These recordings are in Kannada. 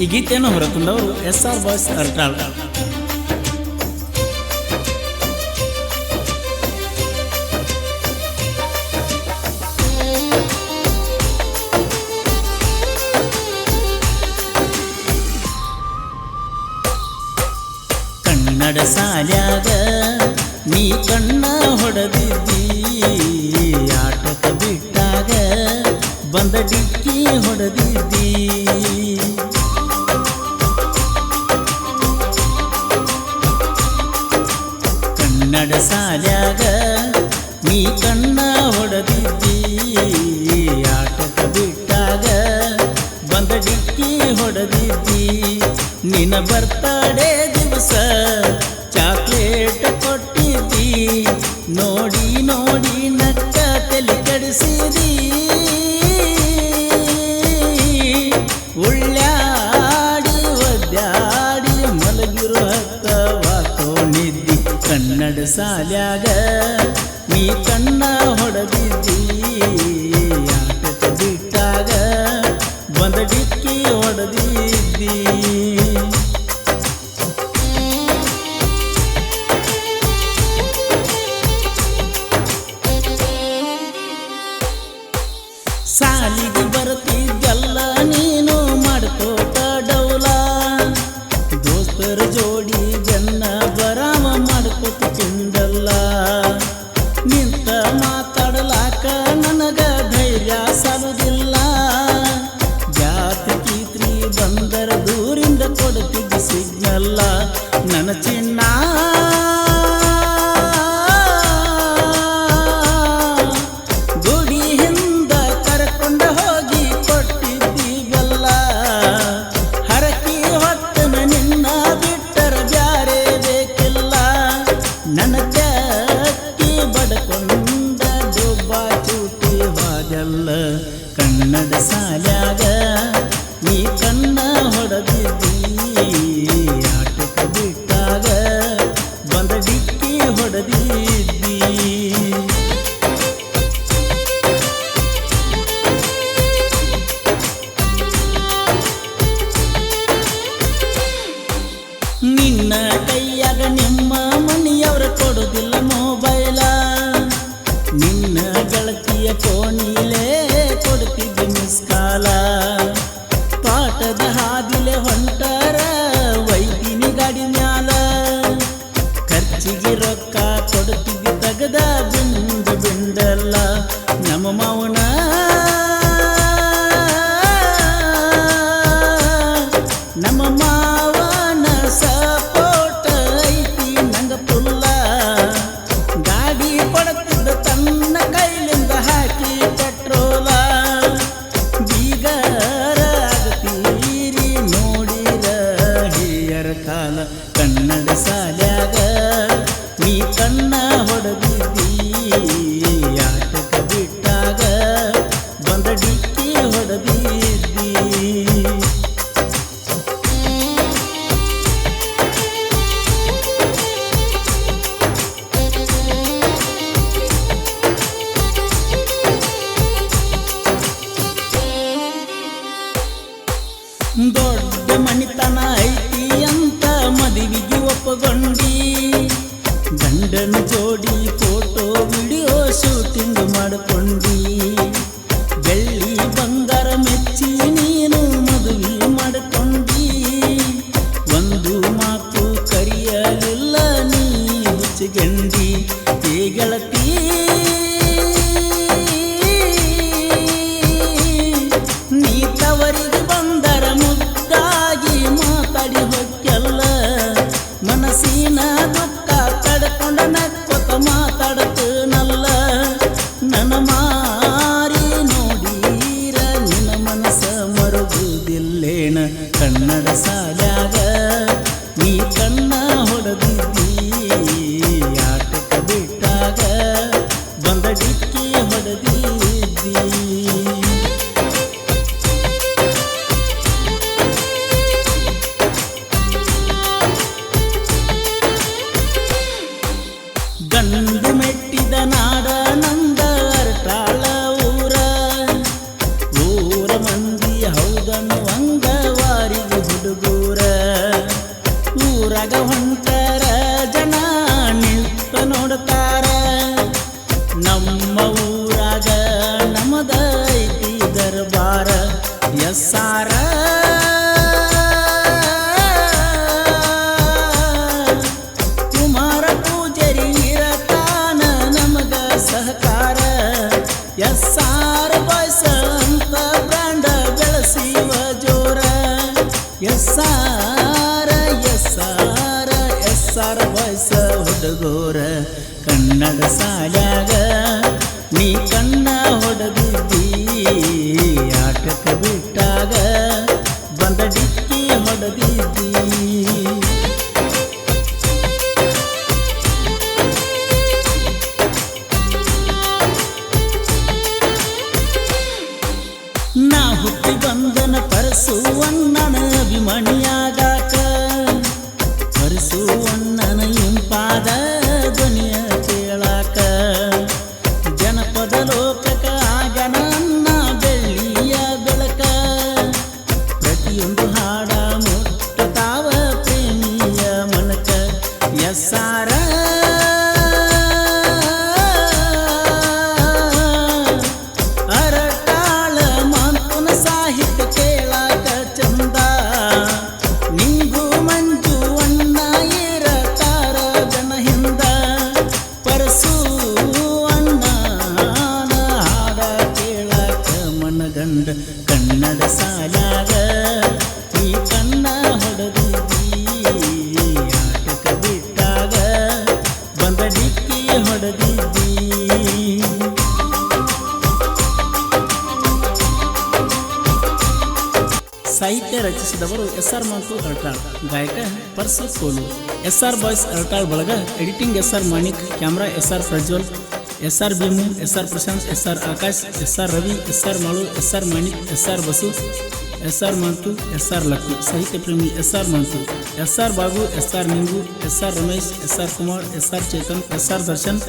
ಈ ಗೀತೆಯನ್ನು ಹೊರತಂದವರು SR ಬಾಯ್ಸ್ ಅರ್ಟಾಳ್. ಕನ್ನಡ ಸಾಲ್ಯಾಗ ನೀ ಕಣ್ಣ ಹೊಡೆದಿದ್ದಿ, ಆಟಕ ಬಿಟ್ಟಾಗ ಬಂದ ಡಿಕ್ಕಿ ಹೊಡೆದಿದ್ದಿ. ಕನ್ನಡ ಸಾಲ್ಯಾಗ ನೀ ಕಣ್ಣ ಹೊಡೆದಿದ್ದಿ, ಆಟಕ ಬಿಟ್ಟಾಗ ಬಂದ ಡಿಕ್ಕಿ ಹೊಡೆದಿದ್ದಿ. ನಿನ್ನ ಬರ್ತಡೇ ದಿವಸ ಚಾಕ್ಲೇಟ್ ಕೊಟ್ಟಿದ್ದಿ, ನೋಡಿ ನೋಡಿ ನಕ್ಕ ತಲೆ ಕೆಡಿಸಿದಿ. ಉಳ್ಳಾಡಿ ಒದ್ದಾಡಿ ಮಲಗಿರೋ ಹತ್ತವಾತೋಣಿದ್ದಿ. ಕನ್ನಡ ಸಾಲ್ಯಾಗ ನೀ ಕಣ್ಣ ಹೊಡೆದಿದ್ದಿ, ಆಟಕ ಬಿಟ್ಟಾಗ ಬಂದ ಡಿಕ್ಕಿ ಹೊಡೆದಿದ್ದಿ. ಸಾಲಿಗೆ ಬರ್ತಿದ್ದಲ್ಲ ನೀನು ಮಾಡ್ಕೋತ ಡೌಲ, ದೋಸ್ತರ ಜೋಡಿ ಜನ್ನ ಬರಾಮ ಮಾಡ್ಕೋತ ತಿಂದಲ್ಲ. ನಿಂತ ಮಾತಾಡಲಾಕ ನನಗ ಧೈರ್ಯ ಸಾಲುದಿಲ್ಲ, ಜಾತಿ ಕೀತ್ರಿ ಬಂದರ ದೂರಿಂದ ಕೊಡ್ತಿದ್ದ ಸಿಗ್ನಲ್ಲ. ನನ್ನ ಚಿನ್ನ ಕನ್ನಡ ಸಾಲ್ಯಾಗ ನೀ ಕಣ್ಣ ಹೊಡೆದಿದ್ದಿ, ಆಟಕ ಬಿಟ್ಟಾಗ ಬಂದ ಡಿಕ್ಕಿ ಹೊಡೆದಿದ್ದಿ. ನಿನ್ನ ಕೈಯಾಗ ನಿಮ್ಮ ಮನೆಯವ್ರ ಕೊಡುದಿಲ್ಲ ಮೊಬೈಲ, ನಿನ್ನ ಗೆಳತಿಯ ಕೋಣಿಲೇ ಕೊಡ್ತಿದ್ದ ಮಿಸ್ ಕಾಲ. ಪಾಠದ ಹಾದಿಲೆ ಹೊಂಟಾರ ವೈದಿನಿ ಗಾಡಿ ಮ್ಯಾಲ, ಖರ್ಚಿಗೆ ರೊಕ್ಕ ಕೊಡ್ತಿದ್ದ ತಗದ ಬಿಂದು ಬಿಂದಲ್ಲ. ನಮ್ಮ ಮೌನ ನಮ್ಮ ಮಾವನ ಸಪೋಟ ಐತಿ ನಂಗ ಪುಲ್ಲ, ಗಾಡಿ ಕೊಡ್ತಿದ್ದ ತನ್ನ ಕೈಲಿಂದ ಹಾಕಿ ಪೆಟ್ರೋಲ. ಬೀಗರ ಆಗತೀರಿ ನೋಡಿರ ಹಿರಿಯರ ಕಾಲ. ಕನ್ನಡ ಸಾಲ್ಯಾಗ ನೀ ಕಣ್ಣ ಹೊಡೆದಿದ್ದಿ, ಆಟಕ ಬಿಟ್ಟಾಗ ಬಂದ ಡಿಕ್ಕಿ ಹೊಡೆದಿದ್ದಿ. ದೊಡ್ಡ ಮಣಿತನ ಐತಿ ಅಂತ ಮದುವೆಗೆ ಒಪ್ಪಗೊಂಡಿ, ಗಂಡನ ಜೋಡಿ ಫೋಟೋ ವಿಡಿಯೋ ಶೂಟಿಂಗ್ ಮಾಡಿಕೊಂಡಿ. ಬೆಳ್ಳಿ ಬಂಗಾರ ಮೆಚ್ಚಿ ನೀನು ಮದುವೆ ಮಾಡಿಕೊಂಡಿ, ಒಂದು ಮಾತು ಕರಿಯಲಿಲ್ಲ ನೀ ಹುಚ್ಚಗಂಡಿ. ಏ ಗೆಳತಿ ನೀ ತವರಿಗೆ ಬಂದರ ಮುದ್ದಾಗಿ ಮಾತಾಡಿ ಹೊಕ್ಕೆಲ್ಲ, ಮನಸ್ಸಿನ ದುಃಖ ತಡ್ಕೊಂಡ ನಕ್ಕೊತ ಮಾತಾಡತನಲ್ಲ. ನನ್ನ ಮಾರಿ ನೋಡೀರ ನಿನ್ನ ಮನಸ್ಸ ಮರುಗುದಿಲ್ಲೇನ. ಕನ್ನಡ ಸಾಲ್ಯಾಗ ನೀ ಕಣ್ಣ ಹೊಡೆದಿದ್ದಿ, ಆಟಕ ಬಿಟ್ಟಾಗ ಬಂದ ಡಿಕ್ಕಿ ಹೊಡೆದಿದ್ದಿ. ಗಂಡು ಮೆಟ್ಟಿದ ನಾಡ ನಂದ ಅರ್ಟಾಳ ಊರ, ಊರ ಮಂದಿ ಹೌದನ್ನು ಅಂಗವಾರಿಗೆ ಎಸ್ಸಾರ ಎಸ್ಸಾರ ಎಸ್ಸಾರ ಬಾಯ್ಸ ಹುಡುಗೋರ ಕನ್ನಡ ಸಾಲ್ಯಾಗ ನೀ ಕಣ್ಣ ಹೊಡೆದಿದ್ದಿ ಆಟಕ ಬಿಟ್ಟಾಗ ಬಂದ ಡಿಕ್ಕಿ ಹೊಡೆದಿದ್ದಿ ನಾ ಹುಟ್ಟಿ ಬಂದನ ಪರಸುವಣ್ಣನ ಅಭಿಮಾನಿಯಾಗಾಕ ಪರಸುವಣ್ಣನ ಇಂಪಾದ ಧ್ವನಿಯ ಕೇಳಾಕ ಜನಪದ ಲೋಕಕ ಆಗನ ಅನ್ನ ಬೆಳ್ಳಿಯ ಬೆಳಕ ಪ್ರತಿಯೊಂದು ಹಾಡ ಮುಟ್ಟತಾವ ಪ್ರೇಮಿಯ ಮನಕ ಎಸ್ಸಾರ ಕನ್ನಡ ಸಾಲಾಗ ಈ ಕಣ್ಣ ಹೊಡೆದಿದ್ದಿ ಆಟಕ ಬಿಟ್ಟಾಗ ಬಂದ ಡಿಕ್ಕಿ ಹೊಡೆದಿದ್ದಿ ಸಾಹಿತ್ಯ ರಚಿಸಿದವರು ಎಸ್.ಆರ್. ಮಾತು ಅರಟಾಳ್, ಗಾಯಕ ಪರ್ಸು ಕೋಲು. ಎಸ್.ಆರ್. ಬಾಯ್ಸ್ ಅರಟಾಳ್ ಬಳಗ, ಎಡಿಟಿಂಗ್ ಎಸ್.ಆರ್. ಮಾಣಿಕ್, ಕ್ಯಾಮ್ರಾ ಎಸ್.ಆರ್. ಪ್ರಜ್ವಲ್, ಎಸ್.ಆರ್. ಭೀಮು, ಎಸ್.ಆರ್. ಪ್ರಶಾಂತ್, ಎಸ್.ಆರ್. ಆಕಾಶ್, ಎಸ್.ಆರ್. ರವಿ, ಎಸ್.ಆರ್. ಮಾಳು, ಎಸ್.ಆರ್. ಮಾಣಿಕ್, ಎಸ್.ಆರ್. ಬಸು, ಎಸ್.ಆರ್. ಮಾತು, ಎಸ್.ಆರ್. ಲಕ್ಕು. ಸಾಹಿತ್ಯ ಪ್ರೇಮಿ ಎಸ್.ಆರ್. ಮಾತು, ಎಸ್.ಆರ್. ಬಾಬು, ಎಸ್.ಆರ್. ನಿಂಗು, ಎಸ್.ಆರ್. ರಮೇಶ್, ಎಸ್.ಆರ್. ಕುಮಾರ್, ಎಸ್.ಆರ್. ಚೇತನ್, ಎಸ್.ಆರ್. ದರ್ಶನ್,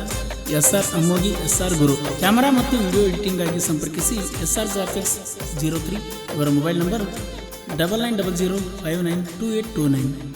ಎಸ್.ಆರ್. ಅಮ್ಮೋಗಿ, ಎಸ್.ಆರ್. ಗುರು. ಕ್ಯಾಮರಾ ಮತ್ತು ವಿಡಿಯೋ ಎಡಿಟಿಂಗ್ ಆಗಿ ಸಂಪರ್ಕಿಸಿ ಎಸ್.ಆರ್. ಗ್ರಾಫಿಕ್ಸ್ 03. ಇವರ ಮೊಬೈಲ್ ನಂಬರ್ 9900592829.